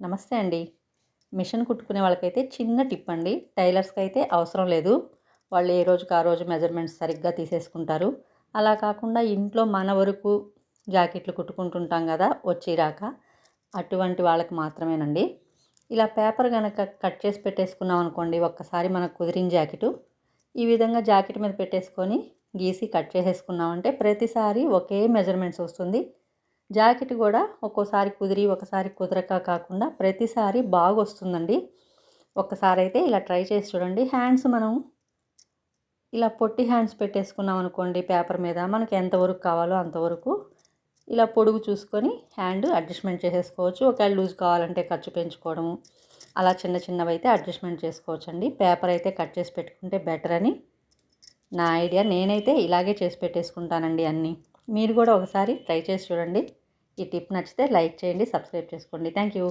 నమస్తే అండి. మిషన్ కుట్టుకునే వాళ్ళకైతే చిన్న టిప్ అండి. టైలర్స్‌కి అయితే అవసరం లేదు. వాళ్ళు ఏ రోజుకి ఆ రోజు మెజర్‌మెంట్స్ సరిగ్గా తీసేసుకుంటారు. అలా కాకుండా ఇంట్లో మన వరకు జాకెట్లు కుట్టుకుంటుంటాం గదా! వచ్చి రాక. అటువంటి వాళ్ళకి మాత్రమేనండి. ఇలా పేపర్ గనక కట్ చేసి పెట్టేసుకున్నాం అనుకోండి, ఒక్కసారి మనకు కుదిరిన జాకెటు, ఈ విధంగా జాకెట్ మీద పెట్టేసుకొని గీసి కట్ చేసేసుకున్నామంటే ప్రతిసారి ఒకే మెజర్‌మెంట్స్ వస్తుంది. జాకెట్ గూడా ఒక్కోసారి కుదిరి, ఒకసారి కుదరక కాకుండా ప్రతిసారి బాగొస్తుందండి. ఒక్కసారైతే ఇలా ట్రై చేసి చూడండి. హ్యాండ్స్ మనం ఇలా పొట్టి హ్యాండ్స్ పెట్టేసుకున్నాం అనుకోండి పేపర్ మీద, మనకి ఎంతవరకు కావాలో అంతవరకు ఇలా పొడుగు చూసుకొని హ్యాండ్ అడ్జస్ట్‌మెంట్ చేసేసుకోవచ్చు. ఒకవేళ లూజ్ కావాలంటే ఖర్చు పెంచుకోవడము, అలా చిన్న చిన్నవైతే అడ్జస్ట్‌మెంట్ చేసుకోవచ్చండి. పేపర్ అయితే కట్ చేసి పెట్టుకుంటే బెటర్ అని నా ఐడియా. నేనైతే ఇలాగే చేసి పెట్టేసుకుంటానండి అన్నీ. మీరు కూడా ఒకసారి ట్రై చేసి చూడండి. ఈ టిప్ నచ్చితే లైక్ చేయండి, సబ్స్క్రైబ్ చేసుకోండి. Thank you.